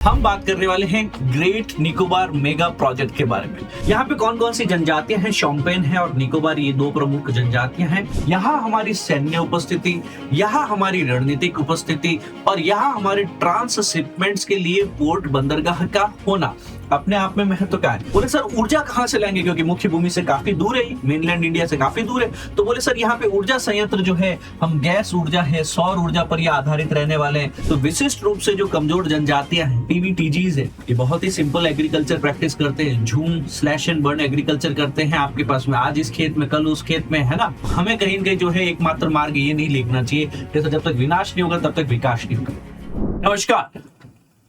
हम बात करने वाले हैं ग्रेट निकोबार मेगा प्रोजेक्ट के बारे में। यहाँ पे कौन कौन सी जनजातियां हैं, शोम्पेन है और निकोबार, ये दो प्रमुख जनजातियां हैं। यहाँ हमारी सैन्य उपस्थिति, यहाँ हमारी रणनीतिक उपस्थिति और यहाँ हमारे ट्रांसशिपमेंट्स के लिए पोर्ट बंदरगाह का होना अपने आप में महत्व का है। बोले सर ऊर्जा कहाँ से लाएंगे, क्योंकि मुख्य भूमि से काफी दूर है, मेनलैंड इंडिया से काफी दूर है। तो बोले सर यहाँ पे ऊर्जा संयंत्र जो है, हम गैस ऊर्जा है, सौर ऊर्जा पर ये आधारित रहने वाले हैं। तो विशिष्ट रूप से जो कमजोर जनजातियां हैं, पीवीटीजीज है, ये बहुत ही सिंपल एग्रीकल्चर प्रैक्टिस करते हैं, झूम स्लैश एंड बर्न एग्रीकल्चर करते हैं। आपके पास में आज इस खेत में कल उस खेत में, है ना। हमें कहीं न कहीं जो है एकमात्र मार्ग ये नहीं लिखना चाहिए, जैसे जब तक विनाश नहीं होगा तब तक विकास नहीं होगा। नमस्कार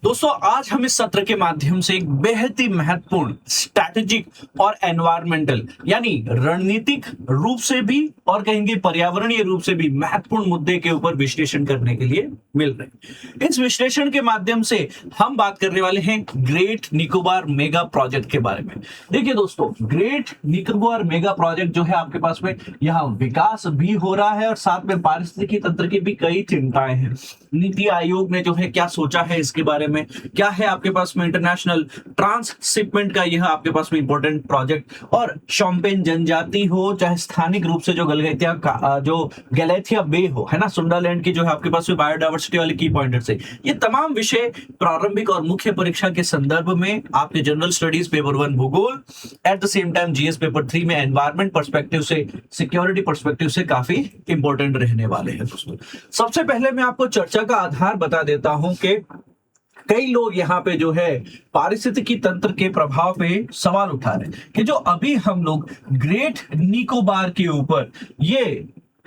दोस्तों, आज हम इस सत्र के माध्यम से एक बेहद ही महत्वपूर्ण स्ट्रैटेजिक और एनवायरमेंटल यानी रणनीतिक रूप से भी और कहेंगे पर्यावरणीय रूप से भी महत्वपूर्ण मुद्दे के ऊपर विश्लेषण करने के लिए मिल रहे हैं। इस विश्लेषण के माध्यम से हम बात करने वाले हैं ग्रेट निकोबार मेगा प्रोजेक्ट के बारे में। देखिए दोस्तों, ग्रेट निकोबार मेगा प्रोजेक्ट जो है आपके पास में यहाँ विकास भी हो रहा है और साथ में पारिस्थितिकी तंत्र की भी कई चिंताएं हैं। नीति आयोग ने जो है क्या सोचा है इसके बारे में, क्या है आपके पास में इंटरनेशनल ट्रांसशिपमेंट का यह आपके पास में इंपॉर्टेंट प्रोजेक्ट, और शोम्पेन जनजाति हो चाहे स्थानिक रूप से जो गैलेथिया बे हो, है ना, सुंडालैंड की जो है आपके पास में बायोडायवर्सिटी वाले की पॉइंटर्स है। ये तमाम विषय प्रारंभिक और मुख्य परीक्षा के संदर्भ में आपके जनरल स्टडीज पेपर 1 भूगोल, at the same time GS paper 3 में एनवायरमेंट पर्सपेक्टिव से, सिक्योरिटी पर्सपेक्टिव से काफी इंपॉर्टेंट रहने वाले हैं। दोस्तों सबसे पहले मैं आपको चर्चा का आधार बता देता हूं कि कई लोग यहाँ पे जो है पारिस्थितिकी तंत्र के प्रभाव पे सवाल उठा रहे हैं कि जो अभी हम लोग ग्रेट निकोबार के ऊपर ये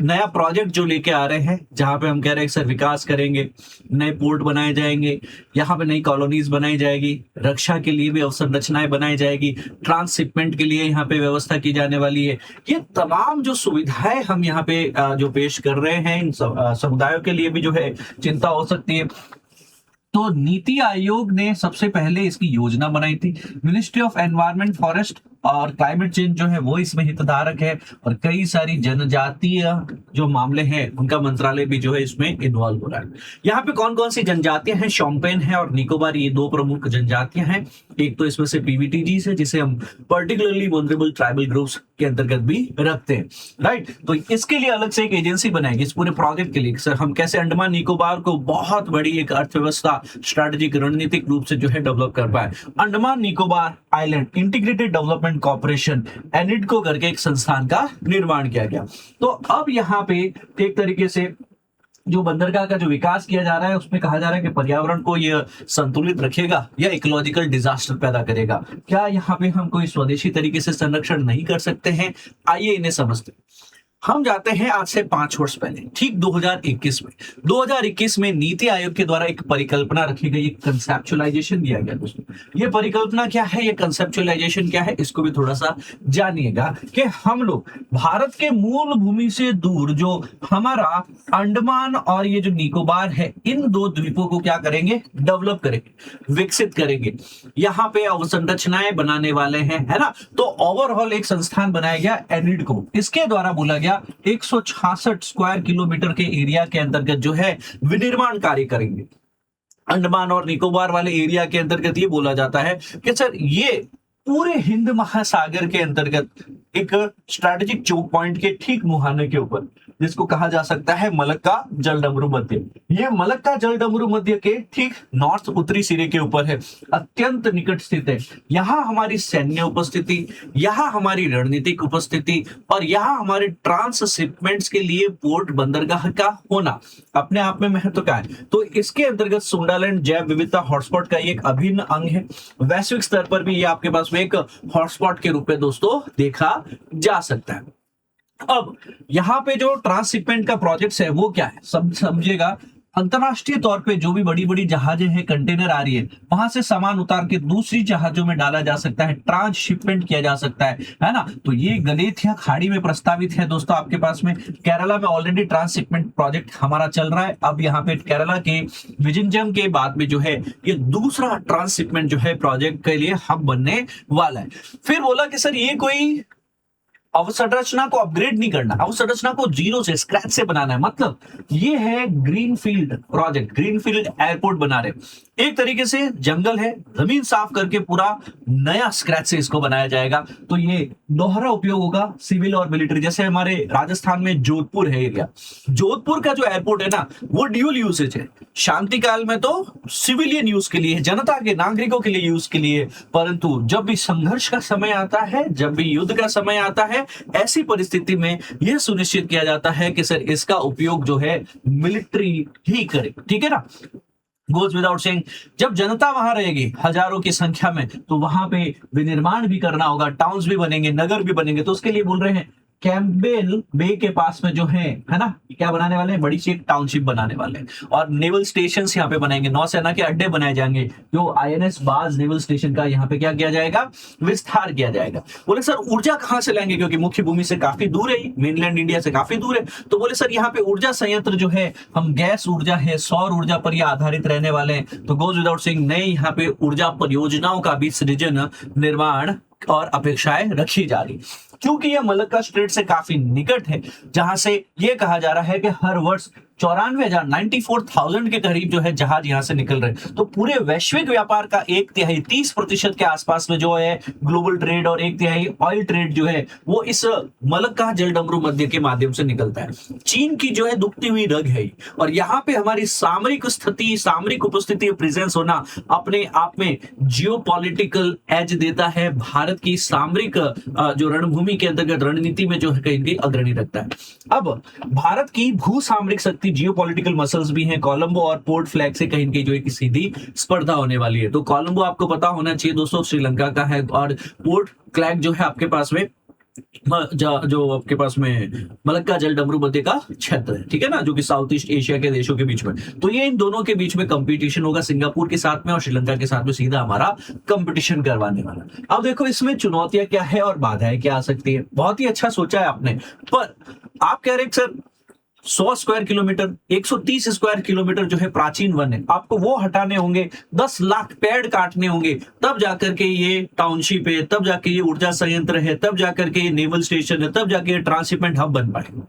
नया प्रोजेक्ट जो लेके आ रहे हैं, जहां पे हम कह रहे हैं सर विकास करेंगे, नए पोर्ट बनाए जाएंगे, यहाँ पे नई कॉलोनीज बनाई जाएगी, रक्षा के लिए भी अवसंरचनाएं बनाई जाएगी, ट्रांसशिपमेंट के लिए यहाँ पे व्यवस्था की जाने वाली है। ये तमाम जो सुविधाएं हम यहाँ पे जो पेश कर रहे हैं, इन समुदायों के लिए भी जो है चिंता हो सकती है। तो नीति आयोग ने सबसे पहले इसकी योजना बनाई थी। मिनिस्ट्री ऑफ एनवायरनमेंट, फॉरेस्ट और क्लाइमेट चेंज जो है वो इसमें हितधारक है और कई सारी जनजातीय जो मामले हैं उनका मंत्रालय भी जो है इसमें इन्वॉल्व हो रहा है। यहाँ पे कौन कौन सी जनजातियां हैं, शोम्पेन है और निकोबार, ये दो प्रमुख जनजातियां हैं। एक तो इसमें से पीवीटीजी है जिसे हम पर्टिकुलरली वल्नरेबल ट्राइबल ग्रुप्स के अंतर्गत भी रखते हैं, राइट। तो इसके लिए अलग से एक एजेंसी बनाएगी इस पूरे प्रोजेक्ट के लिए, सर हम कैसे अंडमान निकोबार को बहुत बड़ी एक अर्थव्यवस्था स्ट्रैटेजिक रणनीतिक रूप से जो है डेवलप कर पाए। अंडमान निकोबार आइलैंड इंटीग्रेटेड डेवलपमेंट कॉर्पोरेशन एनिडको करके एक संस्थान का निर्माण किया गया। तो अब यहाँ पे एक तरीके से जो बंदरगाह का जो विकास किया जा रहा है उसमें कहा जा रहा है कि पर्यावरण को यह संतुलित रखेगा या इकोलॉजिकल डिजास्टर पैदा करेगा। क्या यहाँ पे हम कोई स्वदेशी तरीके से संरक्षण नहीं कर सकते हैं? आइए इन्हें समझते हैं। हम जाते हैं आज से 5 वर्ष पहले, ठीक 2021 में नीति आयोग के द्वारा एक परिकल्पना रखी गई, एक कंसेप्चुअलाइजेशन दिया गया। दोस्तों ये परिकल्पना क्या है, ये कंसेप्चुअलाइजेशन क्या है, इसको भी थोड़ा सा जानिएगा कि हम लोग भारत के मूल भूमि से दूर जो हमारा अंडमान और ये जो निकोबार है, इन दो द्वीपों को क्या करेंगे, डेवलप करेंगे, विकसित करेंगे, यहाँ पे अवसंरचनाएं बनाने वाले हैं, है ना। तो ओवरऑल एक संस्थान बनाया गया एनिडको, इसके द्वारा बोला गया 166 स्क्वायर किलोमीटर के एरिया के अंतर्गत जो है विनिर्माण कार्य करेंगे। अंडमान और निकोबार वाले एरिया के अंतर्गत ये बोला जाता है कि सर ये पूरे हिंद महासागर के अंतर्गत एक स्ट्रैटेजिक चोक पॉइंट के ठीक मुहाने के ऊपर, जिसको कहा जा सकता है मलक्का जलडमरू मध्य, ये मलक्का जलडमरू मध्य के ठीक नॉर्थ उत्तरी सिरे के ऊपर है, अत्यंत निकट स्थित है। यहाँ हमारी सैन्य उपस्थिति, यहाँ हमारी रणनीतिक उपस्थिति और यहाँ हमारे ट्रांसशिपमेंट्स के लिए पोर्ट बंदरगाह का होना अपने आप में महत्व का है। तो इसके अंतर्गत सुंडालैंड जैव विविधता हॉटस्पॉट का एक अभिन्न अंग है। वैश्विक स्तर पर भी ये आपके पास में एक हॉटस्पॉट के रूप में दोस्तों देखा जा सकता है। अब यहाँ पे जो ट्रांसशिपमेंट का प्रोजेक्ट है वो क्या है, सब समझिएगा। अंतरराष्ट्रीय तौर पे जो भी बड़ी बड़ी जहाजें हैं, कंटेनर आ रही है, वहां से सामान उतार के दूसरी जहाजों में डाला जा सकता है, ट्रांसशिपमेंट किया जा सकता है ना। तो ये गलेथिया खाड़ी में प्रस्तावित है दोस्तों आपके पास में। केरला में ऑलरेडी ट्रांसशिपमेंट प्रोजेक्ट हमारा चल रहा है। अब यहाँ पे केरला के विजिंजम के बाद में जो है ये दूसरा ट्रांसशिपमेंट जो है प्रोजेक्ट के लिए हब बनने वाला है। फिर बोला कि सर ये कोई अवसंरचना को अपग्रेड नहीं करना, अवसंरचना को जीरो से स्क्रैच से बनाना है। मतलब ये है ग्रीनफील्ड प्रोजेक्ट, ग्रीनफील्ड एयरपोर्ट बना रहे। एक तरीके से जंगल है, जमीन साफ करके पूरा नया स्क्रैच से इसको बनाया जाएगा। तो ये दोहरा उपयोग होगा सिविल और मिलिट्री। जैसे हमारे राजस्थान में जोधपुर है एरिया, जोधपुर का जो एयरपोर्ट है ना वो ड्यूल यूसेज है। शांति काल में तो सिविलियन यूज के लिए, जनता के नागरिकों के लिए यूज के लिए, परंतु जब भी संघर्ष का समय आता है, जब भी युद्ध का समय आता है, ऐसी परिस्थिति में यह सुनिश्चित किया जाता है कि सर इसका उपयोग जो है मिलिट्री ही करे। ठीक है ना, गोज विदाउट सेइंग। जब जनता वहां रहेगी हजारों की संख्या में, तो वहां पे विनिर्माण भी करना होगा, टाउन्स भी बनेंगे, नगर भी बनेंगे। तो उसके लिए बोल रहे हैं कैंपबेल बे के पास में जो है ना, क्या बनाने वाले हैं, बड़ी सी एक टाउनशिप बनाने वाले हैं। और नेवल स्टेशन यहाँ पे बनाएंगे, नौसेना के अड्डे बनाए जाएंगे। जो आईएनएस बाज नेवल स्टेशन का यहाँ पे क्या किया जाएगा, विस्तार किया जाएगा। बोले सर ऊर्जा कहां से लाएंगे, क्योंकि मुख्य भूमि से काफी दूर है, मेनलैंड इंडिया से काफी दूर है। तो बोले सर यहाँ पे ऊर्जा संयंत्र जो है, हम गैस ऊर्जा है, सौर ऊर्जा पर यह आधारित रहने वाले हैं। तो गोज विदाउट सेइंग नए यहाँ पे ऊर्जा परियोजनाओं का भी सृजन, निर्माण और अपेक्षाएं रखी जा रही, क्योंकि यह मलक्का स्ट्रेट से काफी निकट है, जहां से यह कहा जा रहा है कि हर वर्ष 94,000 के करीब जो है जहाज यहां से निकल रहे। तो पूरे वैश्विक व्यापार का 1/3 30% के आसपास में जो है ग्लोबल ट्रेड, और 1/3 ऑयल ट्रेड जो है वो इस मलक्का जलडमरू मध्य के माध्यम से निकलता है। चीन की जो है दुखती हुई रग है, और यहाँ पे हमारी सामरिक स्थिति, सामरिक उपस्थिति, प्रेजेंस होना अपने आप में जियोपॉलिटिकल एज देता है। भारत की सामरिक जो रणभूमि के अंतर्गत रणनीति में जो है कहीं अग्रणी रखता है। अब भारत की भू सामरिक शक्ति, जियोपॉलिटिकल मसल्स भी हैं। कोलंबो और पोर्ट फ्लैग से कहीं जो एक सीधी स्पर्धा होने वाली है। तो कोलंबो आपको पता होना चाहिए दोस्तों, श्रीलंका का है, और पोर्ट फ्लैग जो है आपके पास में जो आपके पास में मलक्का जलडमरू मध्य का क्षेत्र है। ठीक है ना, जो कि साउथ ईस्ट एशिया के देशों के बीच में। तो ये इन दोनों के बीच में कंपटीशन होगा, सिंगापुर के साथ में और श्रीलंका के साथ में सीधा हमारा कंपटीशन करवाने वाला। अब देखो इसमें चुनौतियां क्या है और बाधाएं क्या आ सकती है। बहुत ही अच्छा सोचा है आपने, पर आप कह रहे sir 100 square kilometre, 130 square kilometre जो है प्राचीन वन है, आपको वो हटाने होंगे, 10 लाख पेड़ काटने होंगे, तब जाकर के ये टाउनशिप है, तब जाके ये ऊर्जा संयंत्र है, तब जाकर के ये नेवल स्टेशन है, तब जाके ये ट्रांसशिपमेंट हब बन पाएगा।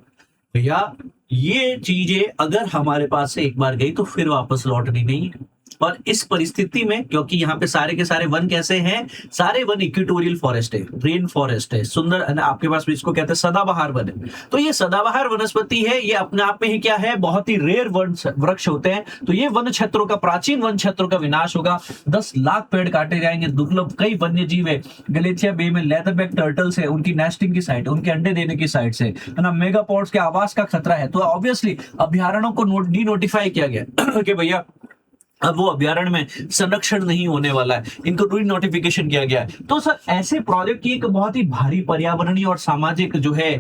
भैया ये चीजें अगर हमारे पास से एक बार गई तो फिर वापस लौटनी नहीं है। और इस परिस्थिति में, क्योंकि यहाँ पे सारे के सारे वन कैसे हैं, सारे वन इक्वेटोरियल फॉरेस्ट है, रेन फॉरेस्ट है, सुंदर, आपके पास भी इसको कहते हैं सदाबहार वन है। तो ये सदाबहार वनस्पति है, ये अपने आप में ही क्या है, बहुत ही रेयर वृक्ष होते हैं। तो ये वन क्षेत्रों का, प्राचीन वन क्षेत्रों का विनाश होगा। 10 लाख पेड़ काटे जाएंगे। दुर्लभ कई वन्य जीव है, गलेशिया बे में लेदरबैक टर्टल्स है, उनकी नेस्टिंग की साइट, उनके अंडे देने की साइट से, है ना, मेगापोड्स के आवास का खतरा है। तो ऑब्वियसली अभ्यारण्यों को डी नोटिफाई किया गया कि भैया अब वो अभ्यारण्य में संरक्षण नहीं होने वाला है, इनको री नोटिफिकेशन किया गया है। तो सर ऐसे प्रोजेक्ट की एक बहुत ही भारी पर्यावरणीय और सामाजिक जो है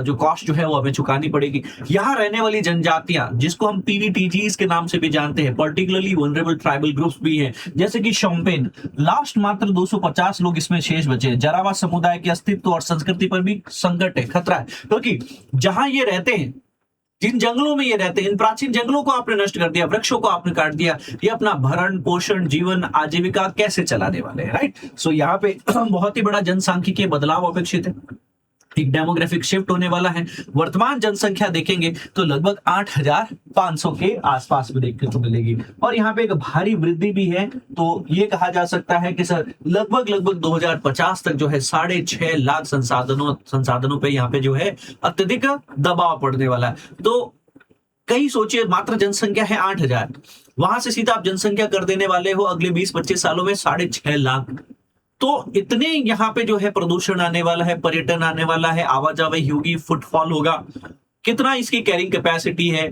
जो कॉस्ट जो है वो हमें चुकानी पड़ेगी। यहाँ रहने वाली जनजातियां, जिसको हम पीवीटीजीज के नाम से भी जानते हैं, पर्टिकुलरली वल्नरेबल ट्राइबल ग्रुप्स भी हैं, जैसे कि शोम्पेन, लास्ट मात्र 250 लोग इसमें शेष बचे हैं। जरावा समुदाय के अस्तित्व और संस्कृति पर भी संकट है, खतरा है, क्योंकि जहां ये रहते हैं, जिन जंगलों में ये रहते हैं, इन प्राचीन जंगलों को आपने नष्ट कर दिया, वृक्षों को आपने काट दिया, ये अपना भरण पोषण, जीवन, आजीविका कैसे चलाने वाले हैं, राइट। सो यहाँ पे बहुत ही बड़ा जनसांख्यिकीय बदलाव अपेक्षित है, एक डेमोग्राफिक शिफ्ट होने वाला है। वर्तमान जनसंख्या देखेंगे तो लगभग 8,500 के आसपास में देखने को मिलेगी, और यहाँ पे एक भारी वृद्धि भी है। तो ये कहा जा सकता है कि सर लगभग 2050 तक जो है 6.5 लाख संसाधनों पे यहाँ पे जो है अत्यधिक दबाव पड़ने वाला है। तो कई सोचिए, मात्र जनसंख्या है 8,000, वहां से सीधा आप जनसंख्या कर देने वाले हो अगले 20-25 सालों में 6.5 लाख। तो इतने यहाँ पे जो है प्रदूषण आने वाला है, पर्यटन आने वाला है, आवाजाही होगी, फुटफॉल होगा, कितना इसकी कैरिंग कैपेसिटी है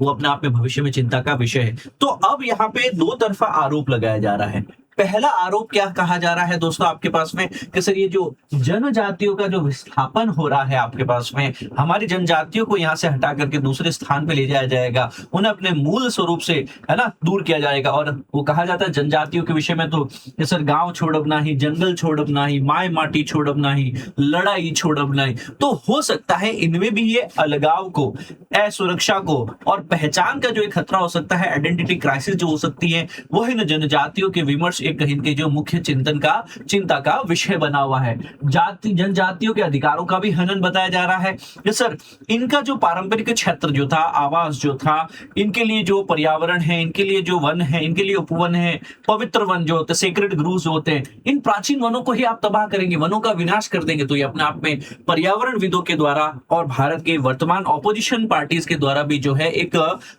वो अपने आप में भविष्य में चिंता का विषय है। तो अब यहाँ पे दो तरफा आरोप लगाया जा रहा है। पहला आरोप क्या कहा जा रहा है दोस्तों आपके पास में, कि सर ये जो जनजातियों का जो विस्थापन हो रहा है आपके पास में, हमारी जनजातियों को यहाँ से हटा करके दूसरे स्थान पे ले जाया जाएगा, उन्हें अपने मूल स्वरूप से, है ना, दूर किया जाएगा। और वो कहा जाता है जनजातियों के विषय में तो सर गांव छोड़ब नाही, जंगल छोड़ब नाही, माय माटी छोड़ब नाही, लड़ाई छोड़ब नाही। तो हो सकता है इनमें भी ये अलगाव को, असुरक्षा को और पहचान का जो एक खतरा हो सकता है, आइडेंटिटी क्राइसिस जो हो सकती है, वो इन जनजातियों के विमर्श एक कहीं के जो मुख्य चिंता का विषय बना हुआ है। जनजातियों के अधिकारों का भी हनन बताया जा रहा है। यस सर, इनका जो पारंपरिक क्षेत्र जो था, आवास जो था, इनके लिए जो पर्यावरण है, इनके लिए जो वन है, इनके लिए उपवन है, पवित्र वन जो होते हैं, सेक्रेड ग्रूव्स होते हैं, इन प्राचीन वनों को ही आप तबाह करेंगे, वनों का विनाश कर देंगे, तो ये अपने आप में पर्यावरणविदों के द्वारा और भारत के वर्तमान ऑपोजिशन पार्टीज के द्वारा भी जो है एक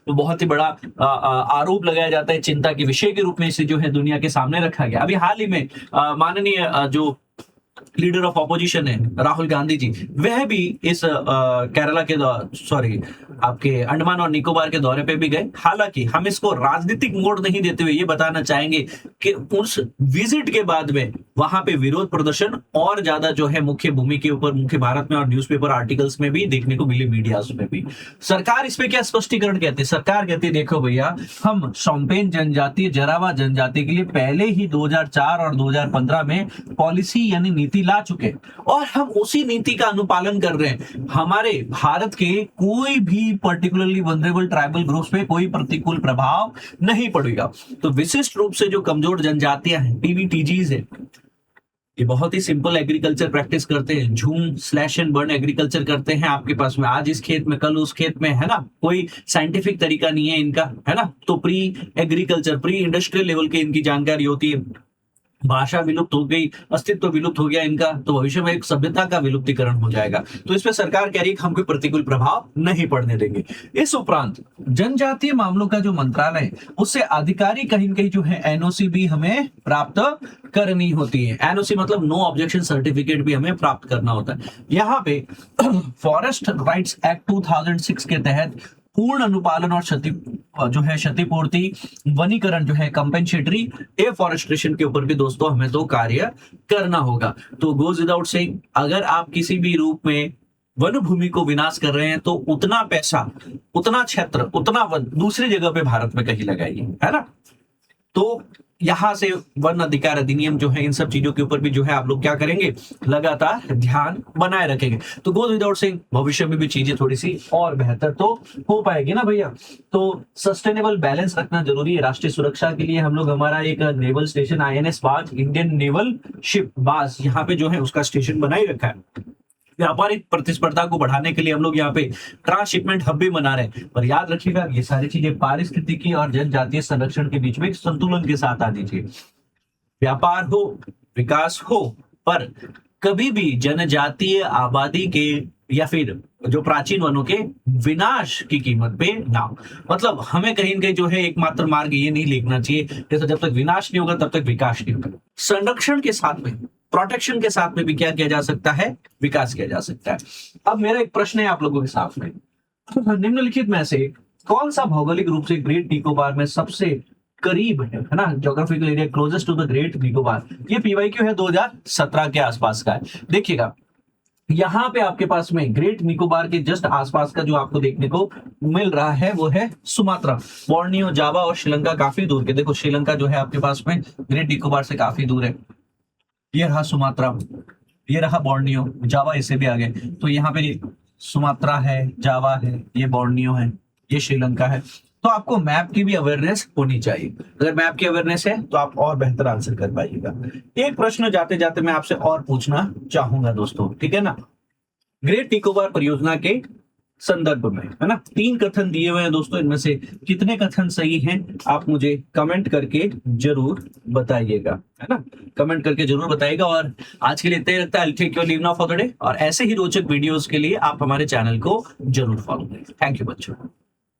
बहुत ही बड़ा आरोप लगाया जाता है, चिंता के विषय के रूप में इसे जो है दुनिया के सामने रखा गया। अभी हाल ही में माननीय जो लीडर ऑफ ऑपोजिशन है राहुल गांधी जी, वह भी इस केरला के आपके अंडमान और निकोबार के दौरे पे भी गए। हालांकि हम इसको राजनीतिक मोड़ नहीं देते हुए ये बताना चाहेंगे कि उस विजिट के बाद में वहां पे विरोध प्रदर्शन और ज्यादा जो है मुख्य भूमि के ऊपर, मुख्य भारत में और न्यूज़पेपर आर्टिकल्स में भी देखने को मिले, मीडिया में भी। सरकार इस पे क्या स्पष्टीकरण कहती है? सरकार कहती है देखो भैया, हम शोम्पेन जनजाति, जरावा जनजाति के लिए पहले ही 2004 और 2015 में पॉलिसी यानी नीति ला चुके और हम उसी नीति का अनुपालन कर रहे हैं। हमारे भारत के कोई भी पर्टिकुलरली वल्नरेबल ट्राइबल ग्रुप्स पे कोई प्रतिकूल प्रभाव नहीं पड़ेगा। तो विशिष्ट रूप से जो कमजोर जनजातियां हैं, पीवीटीजीज है, ये बहुत ही सिंपल एग्रीकल्चर प्रैक्टिस करते हैं, झूम स्लैश एंड बर्न एग्रीकल्चर करते हैं। आपके पास में आज इस खेत में कल उस खेत में, है ना, कोई साइंटिफिक तरीका नहीं है इनका, है ना। तो pre agriculture, pre industrial level की इनकी जानकारी होती है। भाषा विलुप्त हो गई, अस्तित्व विलुप्त हो गया इनका, तो भविष्य में एक सभ्यता का विलुप्तीकरण हो जाएगा। तो इस पे सरकार कह रही है कि हम कोई प्रतिकूल प्रभाव नहीं पड़ने देंगे। इस उपरांत जनजातीय मामलों का जो मंत्रालय है, उससे आधिकारिक कहीं कहीं जो है एनओसी भी हमें प्राप्त करनी होती है। एनओसी मतलब नो ऑब्जेक्शन सर्टिफिकेट भी हमें प्राप्त करना होता है। यहाँ पे फॉरेस्ट राइट्स एक्ट 2006 के तहत पूर्ण अनुपालन और क्षतिपूर्ति, वनीकरण जो है, कंपेंसेटरी एफॉरेस्टेशन के ऊपर भी दोस्तों हमें तो कार्य करना होगा। तो गोज विदाउट सेइंग, अगर आप किसी भी रूप में वन भूमि को विनाश कर रहे हैं तो उतना पैसा, उतना क्षेत्र, उतना वन दूसरी जगह पे भारत में कहीं लगाइए, है ना। तो यहां से वन अधिकार अधिनियम जो है, इन सब चीजों के ऊपर भी जो है आप लोग क्या करेंगे, लगातार ध्यान बनाए रखेंगे। तो गोज विदाउट सेइंग, भविष्य में भी चीजें थोड़ी सी और बेहतर तो हो पाएगी ना भैया। तो सस्टेनेबल बैलेंस रखना जरूरी है। राष्ट्रीय सुरक्षा के लिए हम लोग हमारा एक नेवल स्टेशन INS बाज, इंडियन नेवल शिप बाज, यहाँ पे जो है उसका स्टेशन बना ही रखा है। व्यापारिक प्रतिस्पर्धा को बढ़ाने के लिए हम लोग यहाँ पे ट्रांसशिपमेंट हब भी बना रहे हैं। पर याद रखिएगा, ये सारी चीजें पारिस्थितिकी और जनजातीय संरक्षण के बीच में एक संतुलन के साथ आनी चाहिए। व्यापार हो, विकास हो, पर कभी भी जनजातीय आबादी के या फिर जो प्राचीन वनों के विनाश की कीमत पे ना। मतलब हमें कहीं न कहीं जो है एकमात्र मार्ग ये नहीं लिखना चाहिए, जैसे जब तक विनाश नहीं होगा तब तक विकास नहीं होगा। संरक्षण के साथ में, प्रोटेक्शन के साथ में भी क्या किया जा सकता है, विकास किया जा सकता है। अब मेरा एक प्रश्न है आप लोगों के सामने, निम्नलिखित में से कौन सा भौगोलिक रूप से ग्रेट निकोबार में सबसे करीब है ना, geographical area closest to the great Nicobar? ये PYQ है 2017 के आसपास का है। देखिएगा, यहाँ पे आपके पास में ग्रेट निकोबार के जस्ट आसपास का जो आपको देखने को मिल रहा है वो है सुमात्रा, बोर्नियो, जावा और श्रीलंका काफी दूर के। देखो श्रीलंका जो है आपके पास में ग्रेट निकोबार से काफी दूर है। ये रहा सुमात्रा, ये रहा बोर्नियो, जावा इससे भी आगे। तो यहाँ पे सुमात्रा है, जावा है, ये बोर्नियो है, ये श्रीलंका है। तो आपको मैप की भी अवेयरनेस होनी चाहिए। अगर मैप की अवेयरनेस है तो आप और बेहतर आंसर कर पाइएगा। एक प्रश्न जाते जाते मैं आपसे और पूछना चाहूंगा दोस्तों, ठीक है ना। ग्रेट निकोबार परियोजना के संदर्भ में, है ना, 3 कथन दिए हुए हैं दोस्तों। इनमें से कितने कथन सही हैं आप मुझे कमेंट करके जरूर बताइएगा, है ना, कमेंट करके जरूर बताइएगा। और आज के लिए इतना ही रखता है। I'll take your leave now for the day। और ऐसे ही रोचक वीडियोस के लिए आप हमारे चैनल को जरूर फॉलो करें। थैंक यू बच्चों।